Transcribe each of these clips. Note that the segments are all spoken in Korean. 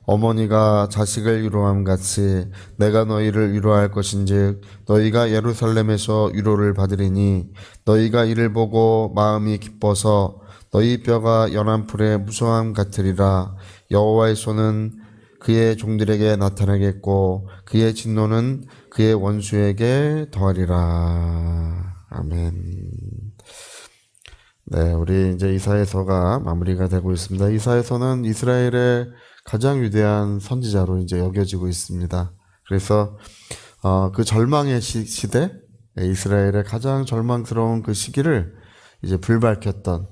어머니가 자식을 위로함 같이 내가 너희를 위로할 것인즉 너희가 예루살렘에서 위로를 받으리니 너희가 이를 보고 마음이 기뻐서 너희 뼈가 연한 풀의 무성함 같으리라. 여호와의 손은 그의 종들에게 나타나겠고 그의 진노는 그의 원수에게 더하리라. 아멘. 네, 우리 이제 이사야서가 마무리가 되고 있습니다. 이사야서는 이스라엘의 가장 위대한 선지자로 이제 여겨지고 있습니다. 그래서 그 절망의 시대, 이스라엘의 가장 절망스러운 그 시기를 이제 불 밝혔던,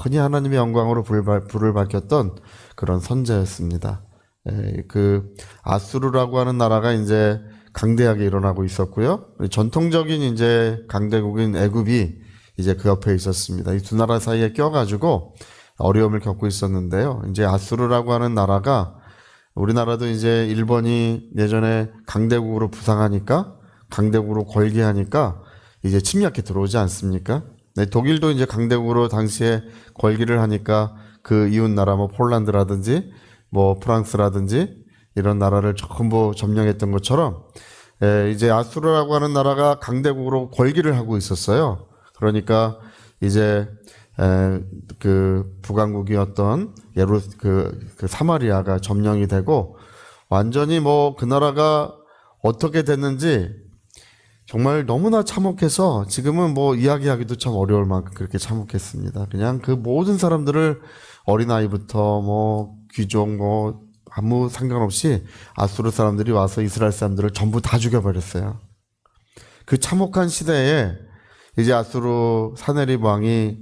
흔히 하나님의 영광으로 불을 밝혔던 그런 선지자였습니다. 그 아수르라고 하는 나라가 이제 강대하게 일어나고 있었고요. 전통적인 이제 강대국인 애굽이 이제 그 옆에 있었습니다. 이 두 나라 사이에 껴가지고 어려움을 겪고 있었는데요. 이제 아수르라고 하는 나라가 우리나라도 이제 일본이 예전에 강대국으로 부상하니까 강대국으로 걸기하니까 이제 침략해 들어오지 않습니까? 네, 독일도 이제 강대국으로 당시에 걸기를 하니까 그 이웃 나라 뭐 폴란드라든지 뭐 프랑스라든지 이런 나라를 전부 점령했던 것처럼 이제 아수르라고 하는 나라가 강대국으로 걸기를 하고 있었어요. 그러니까 이제 그 북왕국이었던 그 사마리아가 점령이 되고 완전히 뭐 그 나라가 어떻게 됐는지 정말 너무나 참혹해서 지금은 뭐 이야기하기도 참 어려울 만큼 그렇게 참혹했습니다. 그냥 그 모든 사람들을 어린아이부터 뭐 귀족 뭐 아무 상관없이 아수르 사람들이 와서 이스라엘 사람들을 전부 다 죽여버렸어요. 그 참혹한 시대에 이제 아수르 사네립 왕이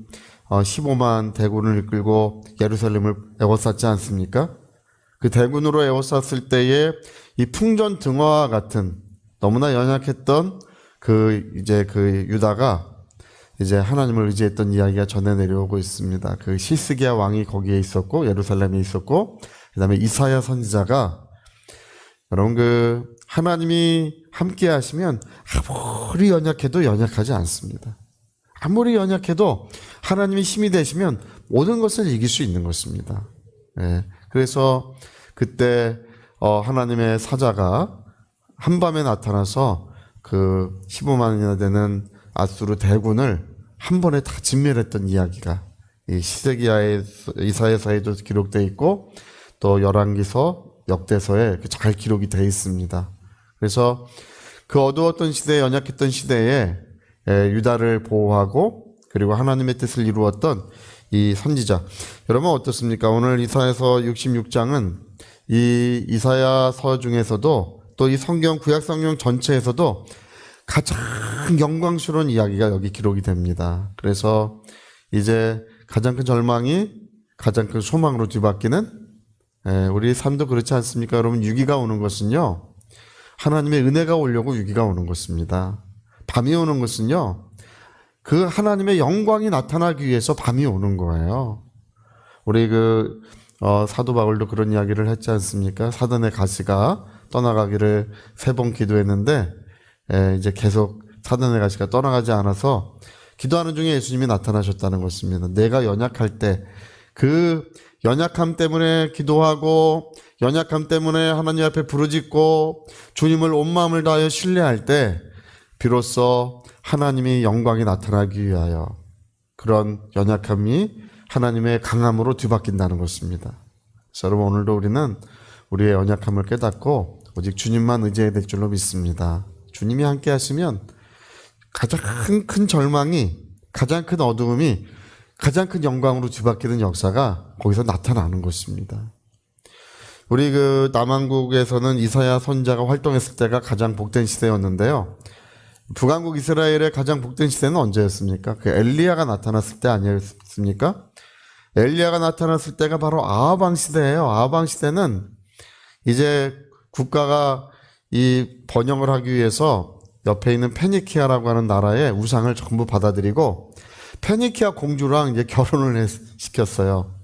15만 대군을 이끌고 예루살렘을 에워쌌지 않습니까? 그 대군으로 에워쌌을 때에 이 풍전등화와 같은 너무나 연약했던 그 유다가 이제 하나님을 의지했던 이야기가 전해 내려오고 있습니다. 그 시스기야 왕이 거기에 있었고 예루살렘에 있었고 그다음에 이사야 선지자가 여러분 그 하나님이 함께 하시면 아무리 연약해도 연약하지 않습니다. 아무리 연약해도 하나님이 힘이 되시면 모든 것을 이길 수 있는 것입니다. 네. 그래서 그때 하나님의 사자가 한밤에 나타나서 그 15만이나 되는 아수르 대군을 한 번에 다 진멸했던 이야기가 이 시스기야의 이사야서에도 기록되어 있고 또 열왕기서 역대서에 잘 기록이 되어 있습니다. 그래서 그 어두웠던 시대에 연약했던 시대에 유다를 보호하고 그리고 하나님의 뜻을 이루었던 이 선지자. 여러분 어떻습니까? 오늘 이사야서 66장은 이 이사야서 중에서도 또 이 성경 구약 성경 전체에서도 가장 영광스러운 이야기가 여기 기록이 됩니다. 그래서 이제 가장 큰 절망이 가장 큰 소망으로 뒤바뀌는 우리 삶도 그렇지 않습니까? 여러분 위기가 오는 것은요. 하나님의 은혜가 오려고 위기가 오는 것입니다. 밤이 오는 것은요. 그 하나님의 영광이 나타나기 위해서 밤이 오는 거예요. 우리 사도 바울도 그런 이야기를 했지 않습니까? 사단의 가시가 떠나가기를 3번 기도했는데 이제 계속 사단의 가시가 떠나가지 않아서 기도하는 중에 예수님이 나타나셨다는 것입니다. 내가 연약할 때 그 연약함 때문에 기도하고 연약함 때문에 하나님 앞에 부르짖고 주님을 온 마음을 다하여 신뢰할 때 비로소 하나님의 영광이 나타나기 위하여 그런 연약함이 하나님의 강함으로 뒤바뀐다는 것입니다. 그래서 여러분 오늘도 우리는 우리의 연약함을 깨닫고 오직 주님만 의지해야 될 줄로 믿습니다. 주님이 함께 하시면 가장 큰 절망이 가장 큰 어두움이 가장 큰 영광으로 뒤바뀌는 역사가 거기서 나타나는 것입니다. 우리 남한국에서는 이사야 선지자가 활동했을 때가 가장 복된 시대였는데요. 북왕국 이스라엘의 가장 복된 시대는 언제였습니까? 그 엘리야가 나타났을 때 아니었습니까? 엘리야가 나타났을 때가 바로 아하방 시대예요. 아하방 시대는 이제 국가가 이 번영을 하기 위해서 옆에 있는 페니키아라고 하는 나라의 우상을 전부 받아들이고 페니키아 공주랑 이제 결혼을 시켰어요.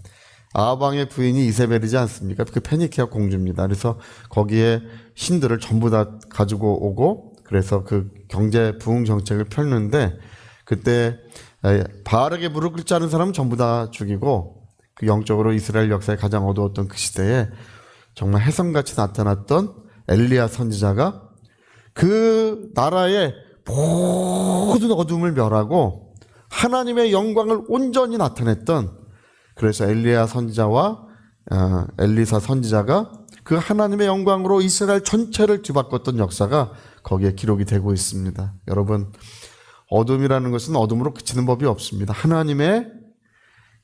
아하방의 부인이 이세벨이지 않습니까? 그 페니키아 공주입니다. 그래서 거기에 신들을 전부 다 가지고 오고 그래서 그 경제 부흥 정책을 폈는데 그때 바알에게 무릎 꿇지 않은 사람은 전부 다 죽이고 그 영적으로 이스라엘 역사에 가장 어두웠던 그 시대에 정말 혜성같이 나타났던 엘리야 선지자가 그 나라의 모든 어둠을 멸하고 하나님의 영광을 온전히 나타냈던, 그래서 엘리야 선지자와 엘리사 선지자가 그 하나님의 영광으로 이스라엘 전체를 뒤바꿨던 역사가 거기에 기록이 되고 있습니다. 여러분, 어둠이라는 것은 어둠으로 그치는 법이 없습니다. 하나님의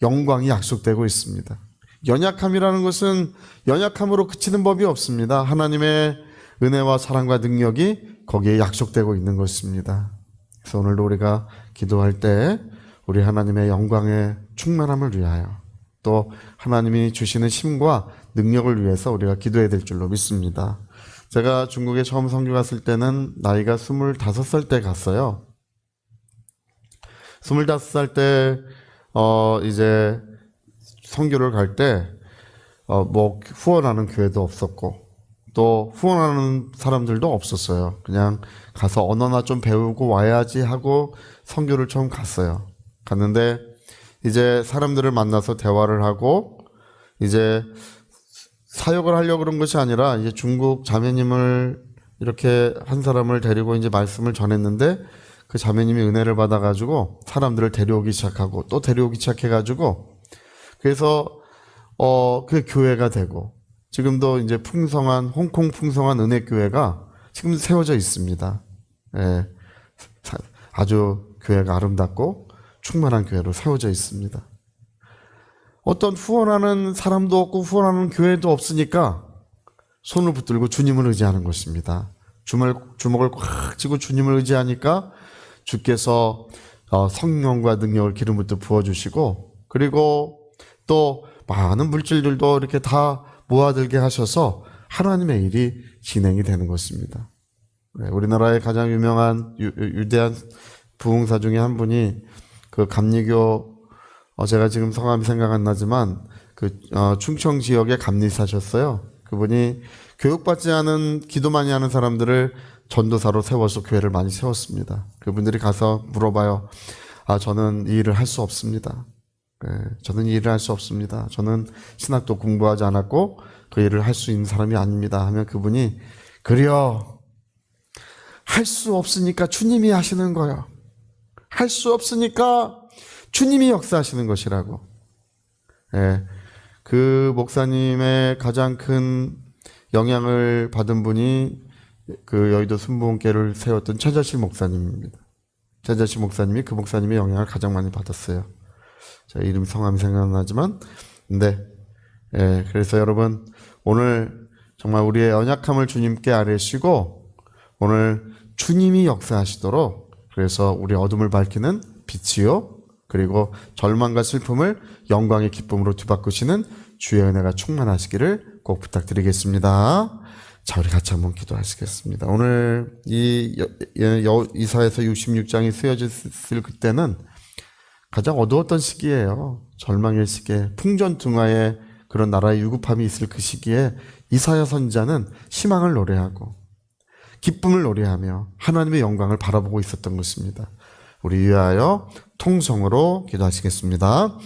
영광이 약속되고 있습니다. 연약함이라는 것은 연약함으로 그치는 법이 없습니다. 하나님의 은혜와 사랑과 능력이 거기에 약속되고 있는 것입니다. 그래서 오늘도 우리가 기도할 때 우리 하나님의 영광의 충만함을 위하여, 또 하나님이 주시는 힘과 능력을 위해서 우리가 기도해야 될 줄로 믿습니다. 제가 중국에 처음 선교 갔을 때는 나이가 25살 때 갔어요. 25살 때 이제 선교를 갈 때 뭐 후원하는 교회도 없었고 또 후원하는 사람들도 없었어요. 그냥 가서 언어나 좀 배우고 와야지 하고 선교를 처음 갔어요. 갔는데 이제 사람들을 만나서 대화를 하고 이제 사역을 하려고 그런 것이 아니라 이제 중국 자매님을 이렇게 한 사람을 데리고 이제 말씀을 전했는데 그 자매님이 은혜를 받아가지고 사람들을 데려오기 시작하고 또 데려오기 시작해가지고 그래서 그 교회가 되고 지금도 이제 홍콩 풍성한 은혜교회가 지금 세워져 있습니다. 예, 아주 교회가 아름답고 충만한 교회로 세워져 있습니다. 어떤 후원하는 사람도 없고 후원하는 교회도 없으니까 손을 붙들고 주님을 의지하는 것입니다. 주먹을 꽉 쥐고 주님을 의지하니까 주께서 성령과 능력을 기름 붓듯 부어주시고 그리고 또 많은 물질들도 이렇게 다 모아들게 하셔서 하나님의 일이 진행이 되는 것입니다. 우리나라의 가장 유명한 유대한 부흥사 중에 한 분이 그 감리교 제가 지금 성함이 생각 안 나지만 그 충청 지역의 감리사셨어요. 그분이 교육받지 않은 기도 많이 하는 사람들을 전도사로 세워서 교회를 많이 세웠습니다. 그분들이 가서 물어봐요. 저는 이 일을 할 수 없습니다. 저는 이 일을 할 수 없습니다. 저는 신학도 공부하지 않았고 그 일을 할 수 있는 사람이 아닙니다. 하면 그분이 그래요. 할 수 없으니까 주님이 하시는 거예요. 할 수 없으니까 주님이 역사하시는 것이라고. 그 목사님의 가장 큰 영향을 받은 분이 그 여의도 순복음교회를 세웠던 최자실 목사님입니다. 최자실 목사님이 그 목사님의 영향을 가장 많이 받았어요. 제 이름 성함이 생각나지만, 그래서 여러분 오늘 정말 우리의 연약함을 주님께 아뢰시고 오늘 주님이 역사하시도록 그래서 우리 어둠을 밝히는 빛이요 그리고 절망과 슬픔을 영광의 기쁨으로 뒤바꾸시는 주의 은혜가 충만하시기를 꼭 부탁드리겠습니다. 자, 우리 같이 한번 기도하시겠습니다. 오늘 이사야서 66장이 쓰여졌을 그때는 가장 어두웠던 시기예요. 절망의 시기에 풍전등화의 그런 나라의 유급함이 있을 그 시기에 이사야 선지자는 희망을 노래하고 기쁨을 노래하며 하나님의 영광을 바라보고 있었던 것입니다. 우리 위하여 통성으로 기도하시겠습니다.